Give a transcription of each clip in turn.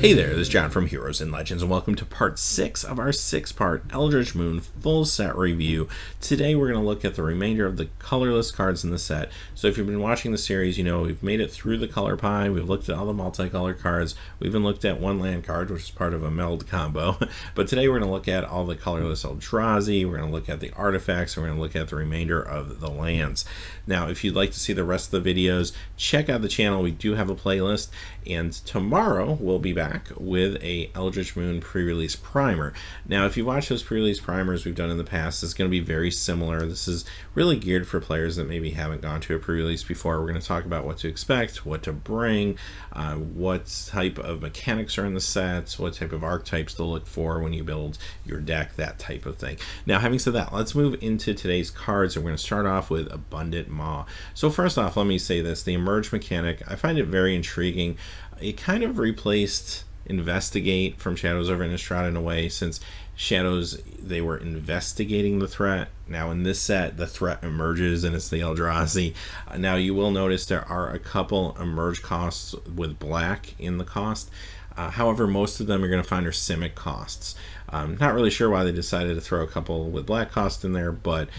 Hey there, this is John from Heroes and Legends, and welcome to part 6 of our 6-part Eldritch Moon Full Set review. Today we're going to look at the remainder of the colorless cards in the set. So if you've been watching the series, you know we've made it through the color pie, we've looked at all the multicolored cards, we even looked at one land card, which is part of a meld combo. But today we're going to look at all the colorless Eldrazi, we're going to look at the artifacts, and we're going to look at the remainder of the lands. Now, if you'd like to see the rest of the videos, check out the channel. We do have a playlist, and tomorrow we'll be back with a Eldritch Moon pre-release primer. Now, if you watch those pre-release primers we've done in the past, it's going to be very similar. This is really geared for players that maybe haven't gone to a pre-release before. We're going to talk about what to expect, what to bring, what type of mechanics are in the sets, what type of archetypes to look for when you build your deck, that type of thing. Now, having said that, let's move into today's cards, and we're going to start off with Abundant Maw. So first off, let me say this. The Emerge mechanic, I find it very intriguing. It kind of replaced Investigate from Shadows over Innistrad in a way, since Shadows, they were investigating the threat. Now in this set, the threat emerges and it's the Eldrazi. Now you will notice there are a couple emerge costs with black in the cost. However, most of them you're going to find are Simic costs. Not really sure why they decided to throw a couple with black cost in there, but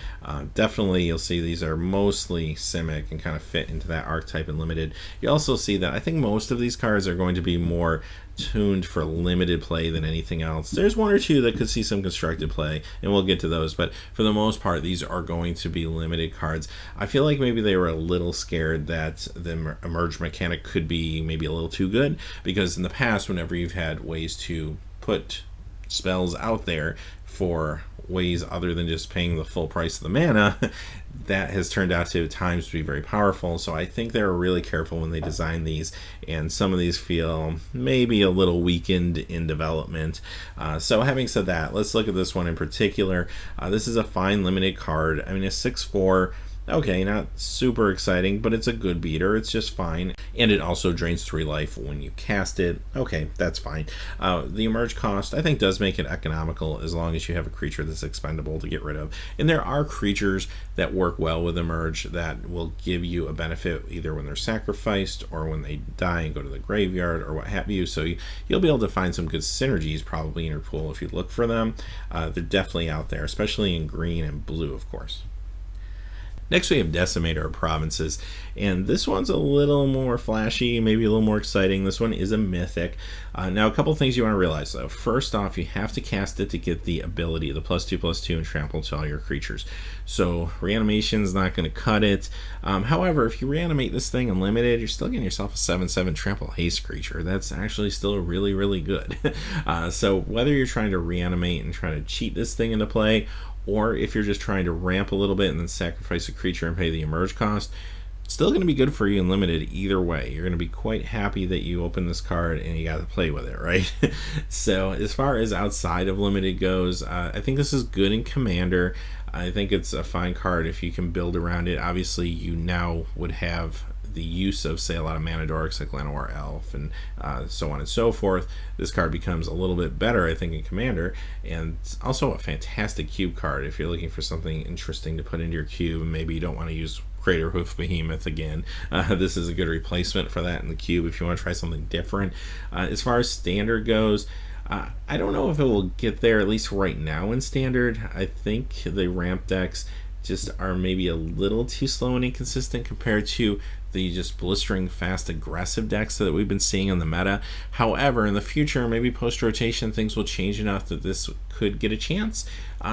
definitely you'll see these are mostly Simic and kind of fit into that archetype and limited. You also see that I think most of these cards are going to be more tuned for limited play than anything else. There's one or two that could see some constructed play, and we'll get to those, but for the most part these are going to be limited cards. I feel like maybe they were a little scared that the Emerge mechanic could be maybe a little too good, because in the past, whenever you've had ways to put spells out there for ways other than just paying the full price of the mana, that has turned out to at times to be very powerful. So I think they were really careful when they designed these, and some of these feel maybe a little weakened in development. So having said that, let's look at this one in particular. This is a fine limited card. I mean, a 6/4, okay, not super exciting, but it's a good beater. It's just fine. And it also drains 3 life when you cast it. Okay, that's fine. The Emerge cost, I think, does make it economical as long as you have a creature that's expendable to get rid of. And there are creatures that work well with Emerge that will give you a benefit either when they're sacrificed or when they die and go to the graveyard or what have you. So you'll be able to find some good synergies probably in your pool if you look for them. They're definitely out there, especially in green and blue, of course. Next we have Decimator of Provinces, and this one's a little more flashy, maybe a little more exciting. This one is a mythic. Now a couple things you want to realize though. First off, you have to cast it to get the ability, the +2/+2 and trample to all your creatures. So reanimation's not going to cut it. However, if you reanimate this thing unlimited, you're still getting yourself a 7/7 trample haste creature. That's actually still really, really good. So whether you're trying to reanimate and try to cheat this thing into play, or if you're just trying to ramp a little bit and then sacrifice a creature and pay the Emerge cost, it's still going to be good for you in limited either way. You're going to be quite happy that you open this card and you got to play with it, right? So as far as outside of limited goes, I think this is good in Commander. I think it's a fine card if you can build around it. Obviously, you now would have the use of, say, a lot of mana dorks like Llanowar Elf and so on and so forth. This card becomes a little bit better, I think, in Commander, and it's also a fantastic cube card if you're looking for something interesting to put into your cube and maybe you don't want to use Craterhoof Behemoth again. This is a good replacement for that in the cube if you want to try something different. As far as Standard goes, I don't know if it will get there, at least right now in Standard. I think the ramp decks just are maybe a little too slow and inconsistent compared to the just blistering fast aggressive decks that we've been seeing in the meta. However, in the future, maybe post-rotation, things will change enough that this could get a chance.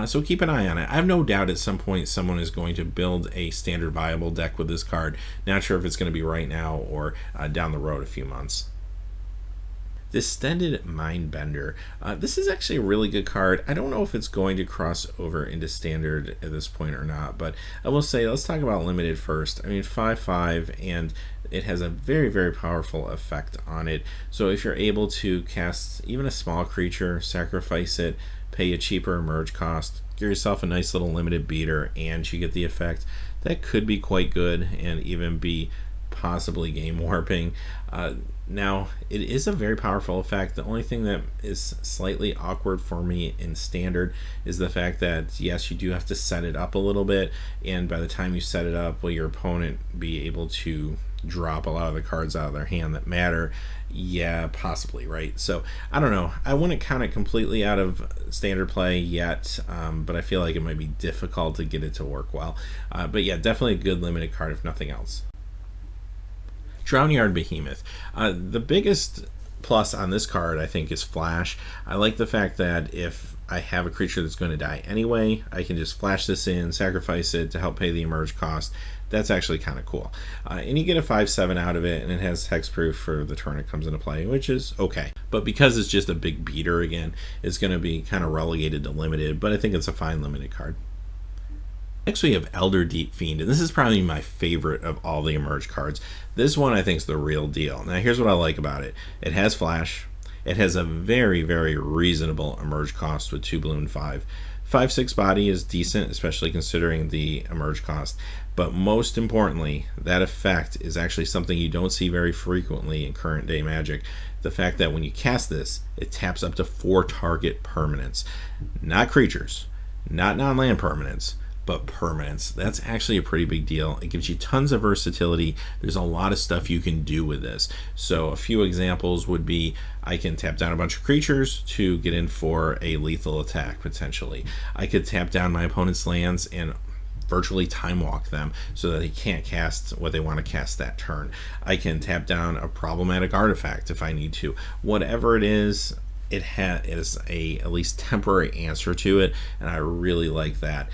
So keep an eye on it. I have no doubt at some point someone is going to build a standard viable deck with this card. Not sure if it's going to be right now or down the road a few months. Distended Mindbender. This is actually a really good card. I don't know if it's going to cross over into Standard at this point or not, but I will say, let's talk about Limited first. I mean, 5/5, and it has a very, very powerful effect on it. So if you're able to cast even a small creature, sacrifice it, pay a cheaper Emerge cost, get yourself a nice little limited beater, and you get the effect, that could be quite good and even be possibly game warping. Now, it is a very powerful effect. The only thing that is slightly awkward for me in Standard is the fact that, yes, you do have to set it up a little bit, and by the time you set it up, will your opponent be able to drop a lot of the cards out of their hand that matter. Yeah, possibly, right? So I don't know. I wouldn't count it completely out of standard play yet, but I feel like it might be difficult to get it to work well. But yeah, definitely a good limited card if nothing else. Drownyard Behemoth. The biggest plus on this card, I think, is flash. I like the fact that if I have a creature that's going to die anyway, I can just flash this in, sacrifice it to help pay the emerge cost. That's actually kind of cool. And you get a 5/7 out of it, and it has hexproof for the turn it comes into play, which is okay. But because it's just a big beater again, it's going to be kind of relegated to limited, but I think it's a fine limited card. Next we have Elder Deep-Fiend, and this is probably my favorite of all the emerge cards. This one I think is the real deal. Now here's what I like about it. It has flash. It has a very, very reasonable emerge cost with 2 blue and 5. 5/6 body is decent, especially considering the emerge cost. But most importantly, that effect is actually something you don't see very frequently in current day Magic. The fact that when you cast this, it taps up to 4 target permanents. Not creatures, not non-land permanents, but permanents. That's actually a pretty big deal. It gives you tons of versatility. There's a lot of stuff you can do with this. So a few examples would be, I can tap down a bunch of creatures to get in for a lethal attack potentially. I could tap down my opponent's lands and virtually time walk them so that they can't cast what they want to cast that turn. I can tap down a problematic artifact if I need to. Whatever it is a at least temporary answer to it, and I really like that.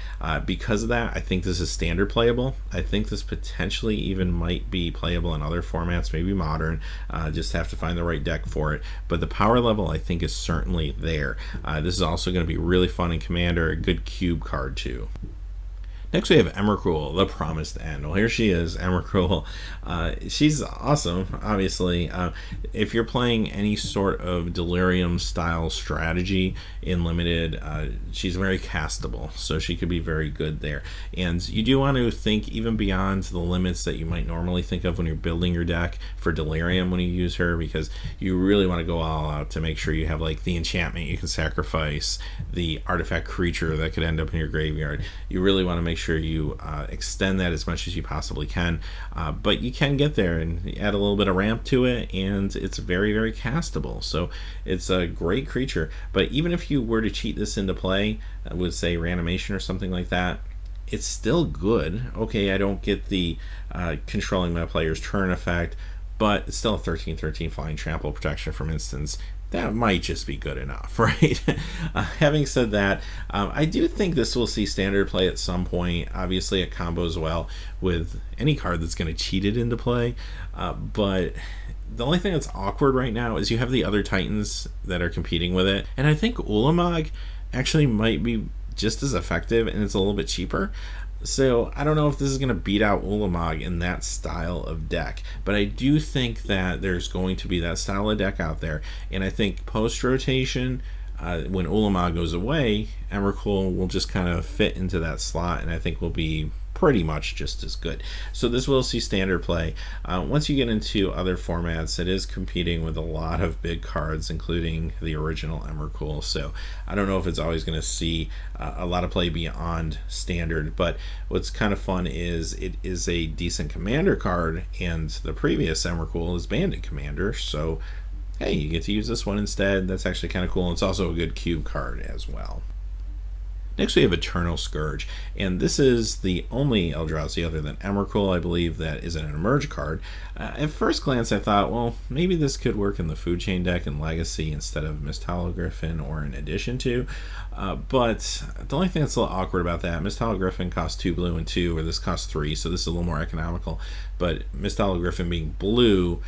Because of that, I think this is standard playable. I think this potentially even might be playable in other formats, maybe modern. Just have to find the right deck for it. But the power level, I think, is certainly there. This is also going to be really fun in Commander, a good cube card too. Next we have Emrakul, the Promised End. Well, here she is, Emrakul. She's awesome, obviously. If you're playing any sort of Delirium style strategy in Limited, she's very castable, so she could be very good there. And you do want to think even beyond the limits that you might normally think of when you're building your deck for Delirium when you use her, because you really want to go all out to make sure you have like the enchantment you can sacrifice, the artifact creature that could end up in your graveyard. You really want to make sure you extend that as much as you possibly can, but you can get there and add a little bit of ramp to it, and it's very, very castable. So it's a great creature. But even if you were to cheat this into play with, say, Reanimation or something like that, it's still good. Okay, I don't get the controlling my player's turn effect, but it's still a 13/13 flying trample protection, for instance. That might just be good enough, right? Having said that, I do think this will see standard play at some point. Obviously, it combos well with any card that's going to cheat it into play. But the only thing that's awkward right now is you have the other Titans that are competing with it. And I think Ulamog actually might be just as effective, and it's a little bit cheaper. So I don't know if this is going to beat out Ulamog in that style of deck, but I do think that there's going to be that style of deck out there, and I think post-rotation, when Ulamog goes away, Emrakul will just kind of fit into that slot, and I think will be pretty much just as good. So this will see standard play. Once you get into other formats, it is competing with a lot of big cards, including the original Emrakul. So I don't know if it's always going to see a lot of play beyond standard, but what's kind of fun is it is a decent commander card, and the previous Emrakul is banned in commander, so hey, you get to use this one instead. That's actually kind of cool. It's also a good cube card as well. Next we have Eternal Scourge, and this is the only Eldrazi other than Emrakul, I believe, that is an emerge card. At first glance I thought, well, maybe this could work in the food chain deck in Legacy instead of Nephalla Griffin or in addition to, but the only thing that's a little awkward about that, Nephalla Griffin costs 2 blue and 2, or this costs 3, so this is a little more economical, but Nephalla Griffin being blue,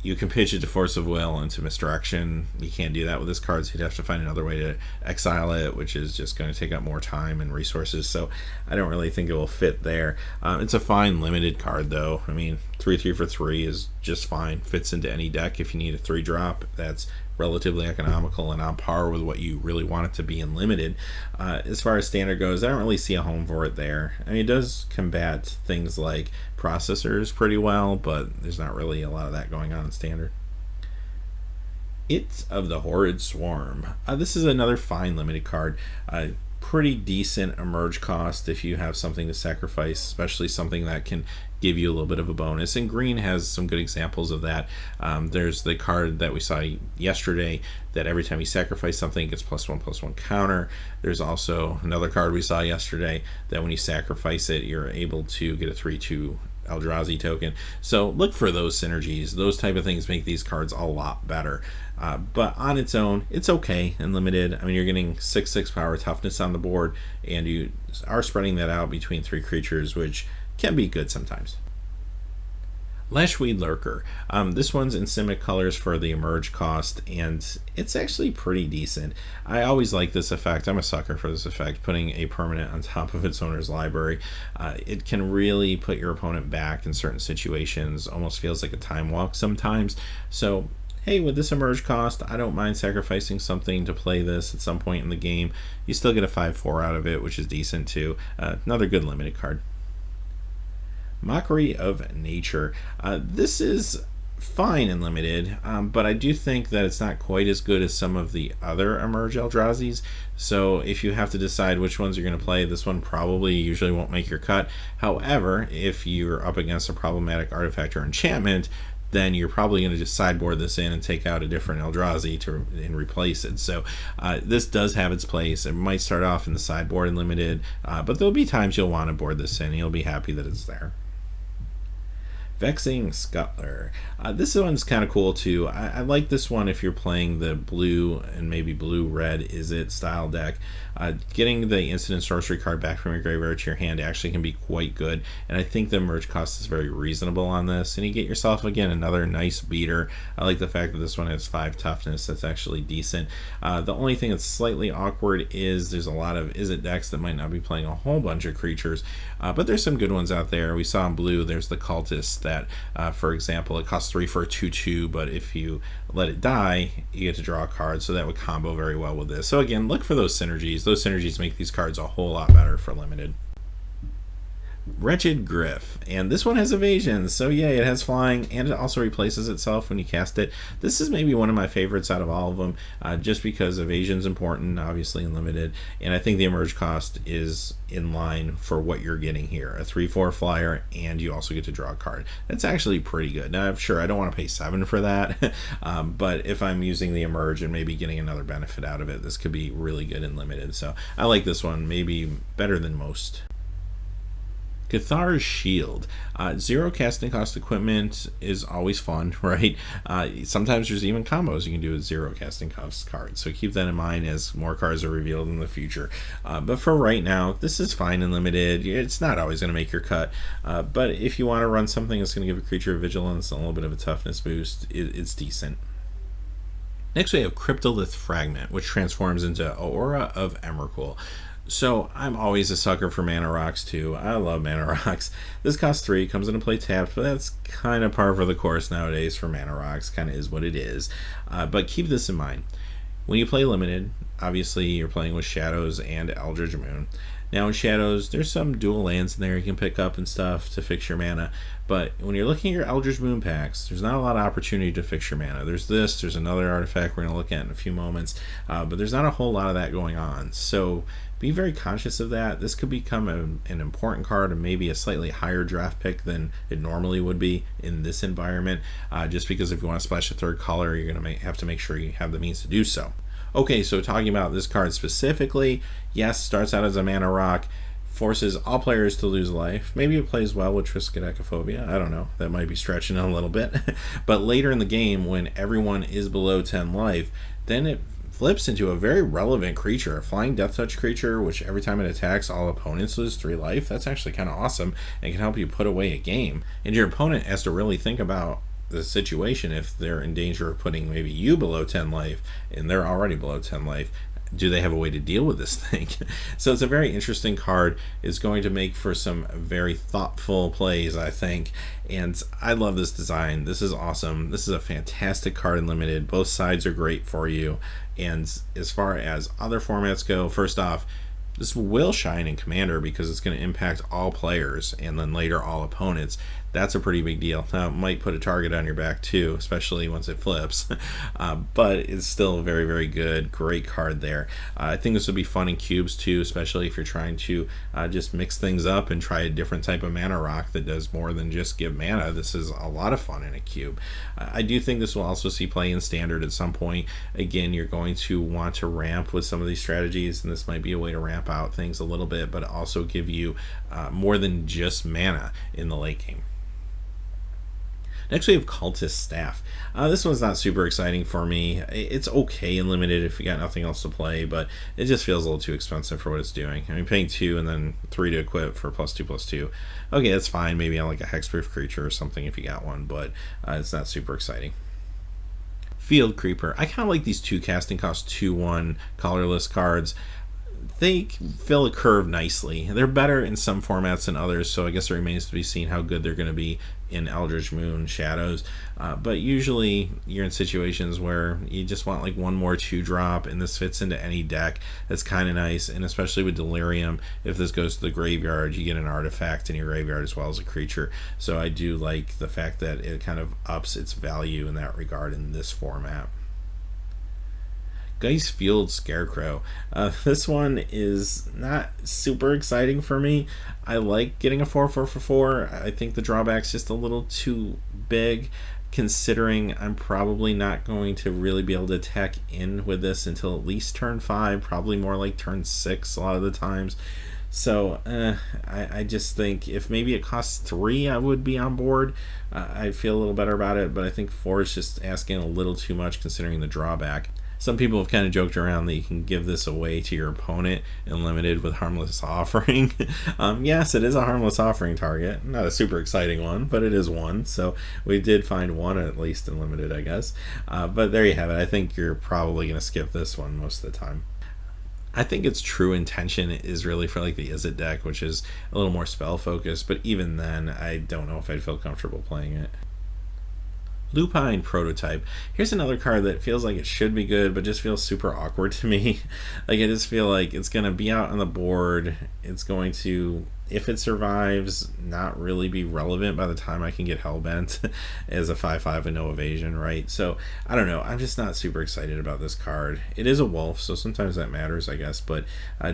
you can pitch it to Force of Will into Misdirection. You can't do that with this card, so you'd have to find another way to exile it, which is just going to take up more time and resources, so I don't really think it will fit there. It's a fine limited card, though. I mean, 3/3 for 3 is just fine. Fits into any deck if you need a 3-drop. That's relatively economical and on par with what you really want it to be in limited. As far as standard goes, I don't really see a home for it there. I mean, it does combat things like processors pretty well, but there's not really a lot of that going on in standard. It of the Horrid Swarm. This is another fine limited card. pretty decent emerge cost if you have something to sacrifice, especially something that can give you a little bit of a bonus. And green has some good examples of that. There's the card that we saw yesterday that every time you sacrifice something, it gets +1/+1 counter. There's also another card we saw yesterday that when you sacrifice it, you're able to get a 3/2 Eldrazi token. So look for those synergies. Those type of things make these cards a lot better. But on its own, it's okay in limited. I mean, you're getting 6/6 power toughness on the board, and you are spreading that out between 3 creatures, which can be good sometimes. Lasheed Lurker. This one's in Simic colors for the emerge cost, and it's actually pretty decent. I always like this effect. I'm a sucker for this effect, putting a permanent on top of its owner's library. It can really put your opponent back in certain situations. Almost feels like a time walk sometimes. So hey, with this emerge cost, I don't mind sacrificing something to play this at some point in the game. You still get a 5/4 out of it, which is decent too. Another good limited card. Mockery of Nature. This is fine in limited, but I do think that it's not quite as good as some of the other Emerge Eldrazi's. So if you have to decide which ones you're going to play, this one probably usually won't make your cut. However, if you're up against a problematic artifact or enchantment, then you're probably going to just sideboard this in and take out a different Eldrazi and replace it. So this does have its place. It might start off in the sideboard in limited, but there'll be times you'll want to board this in and you'll be happy that it's there. Vexing Scuttler. This one's kind of cool too. I like this one if you're playing the blue and maybe blue-red is it style deck. Getting the instant sorcery card back from your graveyard to your hand actually can be quite good, and I think the emerge cost is very reasonable on this, and you get yourself again another nice beater. I like the fact that this one has 5 toughness. That's actually decent. The only thing that's slightly awkward is there's a lot of is it decks that might not be playing a whole bunch of creatures, but there's some good ones out there. We saw in blue there's the Cultist that for example, it costs 3 for a 2/2, but if you let it die, you get to draw a card, so that would combo very well with this. So again, look for those synergies. Those synergies make these cards a whole lot better for limited. Wretched Gryff, and this one has evasion, so yay, it has flying, and it also replaces itself when you cast it. This is maybe one of my favorites out of all of them, just because evasion's important, obviously in limited, and I think the emerge cost is in line for what you're getting here. A 3/4 flyer, and you also get to draw a card. That's actually pretty good. Now, I'm sure I don't want to pay 7 for that, but if I'm using the emerge and maybe getting another benefit out of it, this could be really good in limited. So I like this one, maybe better than most. Cathar's Shield. 0 casting cost equipment is always fun, right? Sometimes there's even combos you can do with 0 casting cost cards, so keep that in mind as more cards are revealed in the future. But for right now, this is fine and limited. It's not always going to make your cut, but if you want to run something that's going to give a creature a vigilance and a little bit of a toughness boost, it's decent. Next we have Cryptolith Fragment, which transforms into Aura of Emrakul. So I'm always a sucker for mana rocks too. I love mana rocks. This costs 3, comes into play tapped, but that's kind of par for the course nowadays for mana rocks. Kind of is what it is. But keep this in mind. When you play limited, obviously you're playing with Shadows and Eldritch Moon. Now in Shadows, there's some dual lands in there you can pick up and stuff to fix your mana, but when you're looking at your Eldritch Moon packs, there's not a lot of opportunity to fix your mana. There's another artifact we're going to look at in a few moments, but there's not a whole lot of that going on. So be very conscious of that. This could become an important card and maybe a slightly higher draft pick than it normally would be in this environment, just because if you want to splash a third color, you're going to have to make sure you have the means to do so. Okay, so talking about this card specifically, yes, starts out as a mana rock, forces all players to lose life. Maybe it plays well with Triskaidekaphobia. I don't know. That might be stretching it a little bit. But later in the game, when everyone is below 10 life, then it flips into a very relevant creature, a flying death touch creature, which every time it attacks, all opponents lose 3 life. That's actually kind of awesome and can help you put away a game. And your opponent has to really think about the situation if they're in danger of putting maybe you below 10 life and they're already below 10 life. Do they have a way to deal with this thing? So it's a very interesting card. It's going to make for some very thoughtful plays, I think, and I love this design. This is awesome. This is a fantastic card in limited. Both sides are great for you, and as far as other formats go, first off, this will shine in Commander because it's going to impact all players and then later all opponents. that's a pretty big deal. Now, it might put a target on your back too, especially once it flips, but it's still a very, very good, great card there. I think this would be fun in cubes too, especially if you're trying to just mix things up and try a different type of mana rock that does more than just give mana. This is a lot of fun in a cube. I do think this will also see play in standard at some point. Again, you're going to want to ramp with some of these strategies, and this might be a way to ramp out things a little bit, but also give you more than just mana in the late game. Next we have Cultist Staff. This one's not super exciting for me. It's okay and limited if you got nothing else to play, but it just feels a little too expensive for what it's doing. I mean, paying 2 and then 3 to equip for +2/+2. Okay, that's fine. Maybe on like a hexproof creature or something if you got one, but it's not super exciting. Field Creeper. I kind of like these 2 casting cost 2/1 colorless cards. They fill a curve nicely. They're better in some formats than others, so I guess it remains to be seen how good they're going to be in Eldritch Moon Shadows. But usually you're in situations where you just want like one more 2-drop, and this fits into any deck. That's kind of nice, and especially with Delirium, if this goes to the graveyard, you get an artifact in your graveyard as well as a creature. So I do like the fact that it kind of ups its value in that regard in this format. Geist-fueled Scarecrow. This one is not super exciting for me. I like getting a 4/4 for 4. I think the drawback's just a little too big, considering I'm probably not going to really be able to attack in with this until at least turn 5, probably more like turn 6 a lot of the times. So I just think if maybe it costs 3, I would be on board. I'd feel a little better about it, but I think 4 is just asking a little too much considering the drawback. Some people have kind of joked around that you can give this away to your opponent in limited with Harmless Offering. Yes, it is a Harmless Offering target. Not a super exciting one, but it is one. So we did find one at least in limited, I guess. But there you have it. I think you're probably going to skip this one most of the time. I think its true intention is really for like the Izzet deck, which is a little more spell focused. But even then, I don't know if I'd feel comfortable playing it. Lupine Prototype. Here's another card that feels like it should be good, but just feels super awkward to me. Like, I just feel like it's going to be out on the board. It's going to, if it survives, not really be relevant by the time I can get Hellbent as a 5/5 and no evasion, right? So, I don't know. I'm just not super excited about this card. It is a wolf, so sometimes that matters, I guess, but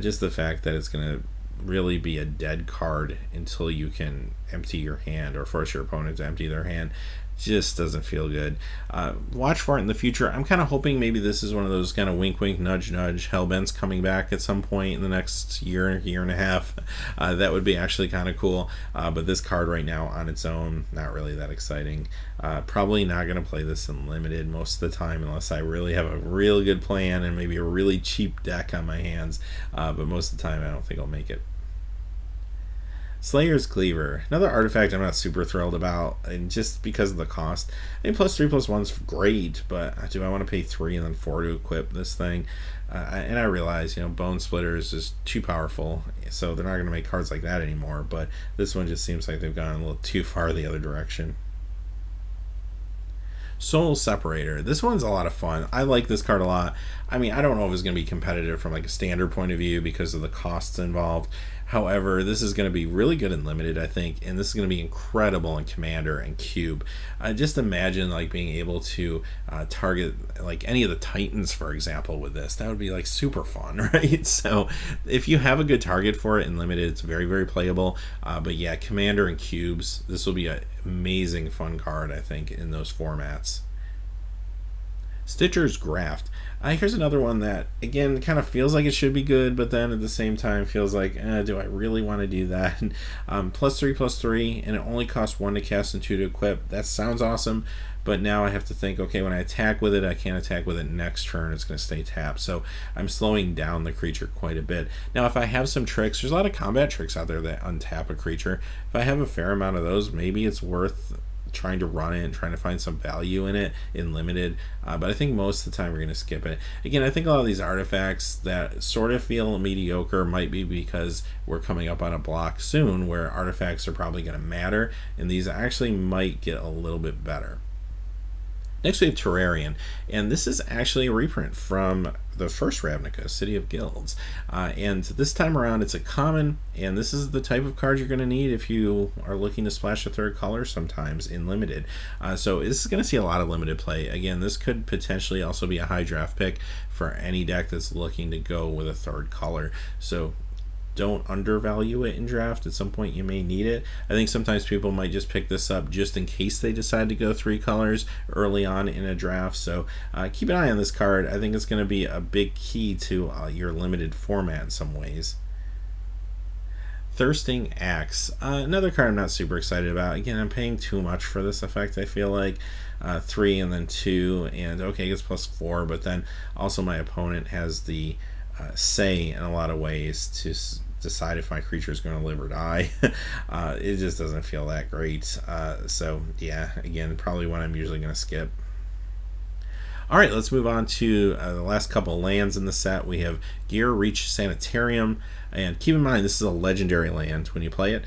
just the fact that it's going to really be a dead card until you can empty your hand or force your opponent to empty their hand just doesn't feel good. Watch for it in the future. I'm kind of hoping maybe this is one of those kind of wink wink nudge nudge Hellbent's coming back at some point in the next year and a half. That would be actually kind of cool, but this card right now on its own, not really that exciting. Probably not going to play this in limited most of the time unless I really have a real good plan and maybe a really cheap deck on my hands, but most of the time I don't think I'll make it. Slayer's Cleaver, another artifact I'm not super thrilled about, and just because of the cost. I mean, +3/+1's great, but do I want to pay 3 and then 4 to equip this thing? And I realize, Bone Splitter is just too powerful, so they're not going to make cards like that anymore, but this one just seems like they've gone a little too far the other direction. Soul Separator. This one's a lot of fun. I like this card a lot. I mean, I don't know if it's going to be competitive from like a standard point of view because of the costs involved. However, this is going to be really good in limited, I think, and this is going to be incredible in Commander and Cube. Just imagine like being able to target like any of the Titans, for example, with this. That would be like super fun, right? So if you have a good target for it in limited, it's very, very playable. But yeah, Commander and Cubes, this will be an amazing fun card, I think, in those formats. Stitcher's Graft. Here's another one that, again, kind of feels like it should be good, but then at the same time feels like, do I really want to do that? +3/+3, and it only costs 1 to cast and 2 to equip. That sounds awesome, but now I have to think, okay, when I attack with it, I can't attack with it next turn. It's going to stay tapped, so I'm slowing down the creature quite a bit. Now, if I have some tricks, there's a lot of combat tricks out there that untap a creature. If I have a fair amount of those, maybe it's worth trying to run it and trying to find some value in it in limited, but I think most of the time we're going to skip it. Again, I think a lot of these artifacts that sort of feel mediocre might be because we're coming up on a block soon where artifacts are probably going to matter, and these actually might get a little bit better. Next we have Terrarion, and this is actually a reprint from the first Ravnica, City of Guilds. And this time around it's a common, and this is the type of card you're going to need if you are looking to splash a third color sometimes in Limited. So this is going to see a lot of Limited play. Again, this could potentially also be a high draft pick for any deck that's looking to go with a third color. So don't undervalue it in draft. At some point you may need it. I think sometimes people might just pick this up just in case they decide to go 3 colors early on in a draft. So keep an eye on this card. I think it's going to be a big key to your Limited format in some ways. Thirstins Axe, another card I'm not super excited about. Again, I'm paying too much for this effect. I feel like 3 and then 2, and okay, it's +4, but then also my opponent has the say in a lot of ways to decide if my creature is going to live or die. It just doesn't feel that great. So yeah, again, probably one I'm usually going to skip. All right, let's move on to the last couple lands in the set. We have Gear Reach Sanitarium, and keep in mind this is a legendary land when you play it.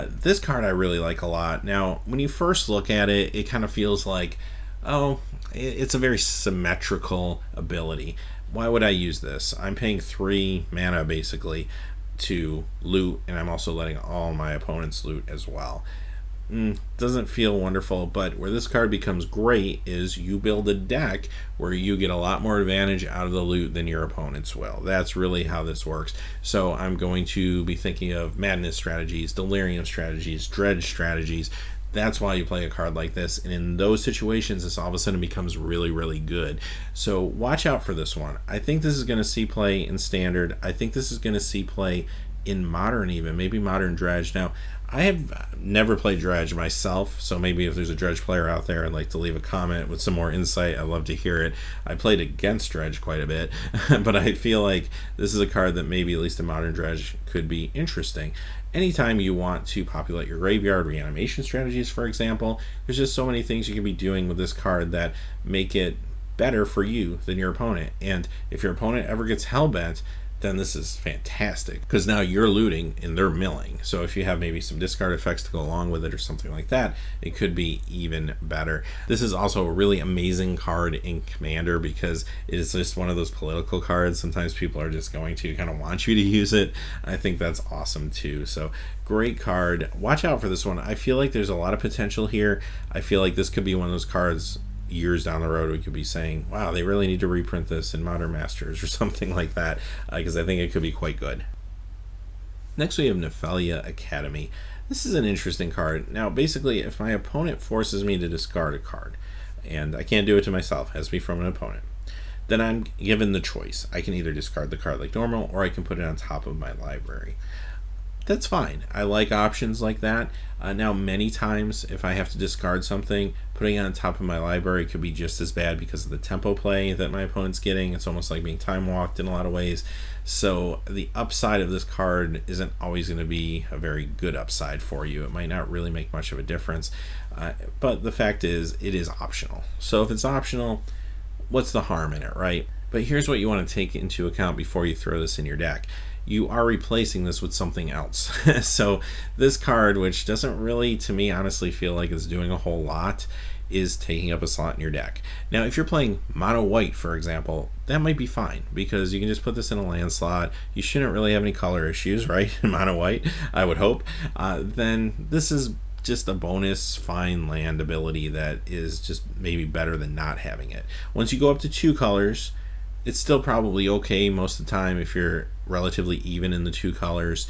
This card I really like a lot. Now, when you first look at it, it kind of feels like, oh, it's a very symmetrical ability. Why would I use this? I'm paying 3 mana basically to loot, and I'm also letting all my opponents loot as well. Doesn't feel wonderful, but where this card becomes great is you build a deck where you get a lot more advantage out of the loot than your opponents will. That's really how this works. So I'm going to be thinking of Madness strategies, Delirium strategies, Dredge strategies. That's why you play a card like this, and in those situations this all of a sudden becomes really, really good. So watch out for this one. I think this is going to see play in Standard. I think this is going to see play in Modern, even maybe Modern Dredge. Now, I have never played Dredge myself, so maybe if there's a Dredge player out there, I'd like to leave a comment with some more insight. I'd love to hear it. I played against Dredge quite a bit, but I feel like this is a card that maybe at least in Modern Dredge could be interesting. Anytime you want to populate your graveyard, reanimation strategies, for example, there's just so many things you can be doing with this card that make it better for you than your opponent. And if your opponent ever gets hellbent, then this is fantastic, because now you're looting and they're milling. So if you have maybe some discard effects to go along with it or something like that, it could be even better. This is also a really amazing card in Commander because it is just one of those political cards. Sometimes people are just going to kind of want you to use it. I think that's awesome too. So great card. Watch out for this one. I feel like there's a lot of potential here. I feel like this could be one of those cards years down the road we could be saying, wow, they really need to reprint this in Modern Masters or something like that, because I think it could be quite good. Next we have Nephalla Academy. This is an interesting card. Now basically, if my opponent forces me to discard a card, and I can't do it to myself, it has to be from an opponent, then I'm given the choice. I can either discard the card like normal, or I can put it on top of my library. That's fine. I like options like that. Now, many times, if I have to discard something, putting it on top of my library could be just as bad because of the tempo play that my opponent's getting. It's almost like being time walked in a lot of ways. So the upside of this card isn't always going to be a very good upside for you. It might not really make much of a difference. But the fact is, it is optional. So if it's optional, what's the harm in it, right? But here's what you want to take into account before you throw this in your deck. You are replacing this with something else. So this card, which doesn't really, to me, honestly feel like it's doing a whole lot, is taking up a slot in your deck. Now, if you're playing mono white, for example, that might be fine because you can just put this in a land slot. You shouldn't really have any color issues, right? In mono white, I would hope. Then this is just a bonus fine land ability that is just maybe better than not having it. Once you go up to 2 colors, it's still probably okay most of the time if you're relatively even in the 2 colors,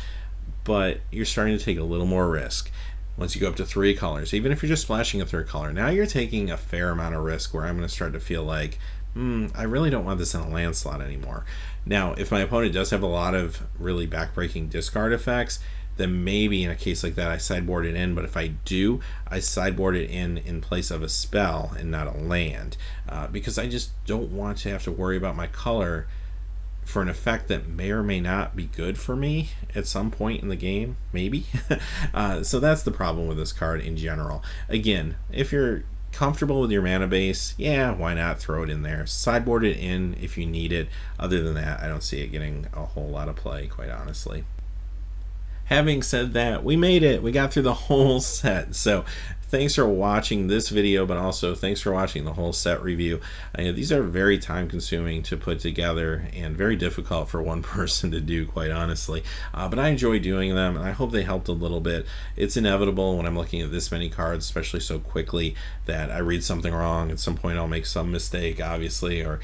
but you're starting to take a little more risk. Once you go up to 3 colors, even if you're just splashing a 3rd color, now you're taking a fair amount of risk where I'm going to start to feel like, I really don't want this in a land slot anymore. Now, if my opponent does have a lot of really backbreaking discard effects, then maybe in a case like that I sideboard it in, but if I do, I sideboard it in place of a spell and not a land, because I just don't want to have to worry about my color for an effect that may or may not be good for me at some point in the game, maybe. So that's the problem with this card in general. Again, if you're comfortable with your mana base, yeah, why not throw it in there? Sideboard it in if you need it. Other than that, I don't see it getting a whole lot of play, quite honestly. having said that, we made it. We got through the whole set. So thanks for watching this video, but also thanks for watching the whole set review. These are very time consuming to put together and very difficult for one person to do, quite honestly. But I enjoy doing them, and I hope they helped a little bit. It's inevitable when I'm looking at this many cards, especially so quickly, that I read something wrong. At some point I'll make some mistake, obviously, or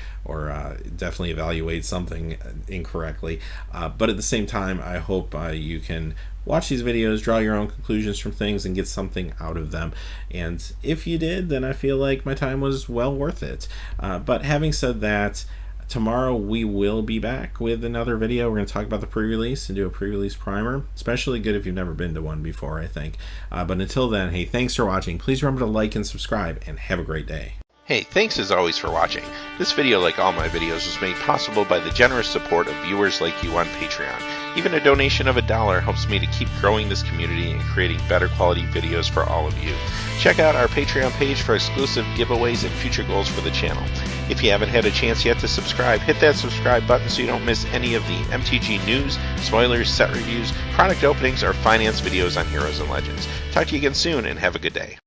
definitely evaluate something incorrectly. But at the same time, I hope you can watch these videos, draw your own conclusions from things, and get something out of them. And if you did, then I feel like my time was well worth it. But having said that, tomorrow we will be back with another video. We're going to talk about the pre-release and do a pre-release primer. Especially good if you've never been to one before, I think. But until then, hey, thanks for watching. Please remember to like and subscribe, and have a great day. Hey, thanks as always for watching. This video, like all my videos, was made possible by the generous support of viewers like you on Patreon. Even a donation of $1 helps me to keep growing this community and creating better quality videos for all of you. Check out our Patreon page for exclusive giveaways and future goals for the channel. If you haven't had a chance yet to subscribe, hit that subscribe button so you don't miss any of the MTG news, spoilers, set reviews, product openings, or finance videos on Heroes and Legends. Talk to you again soon, and have a good day.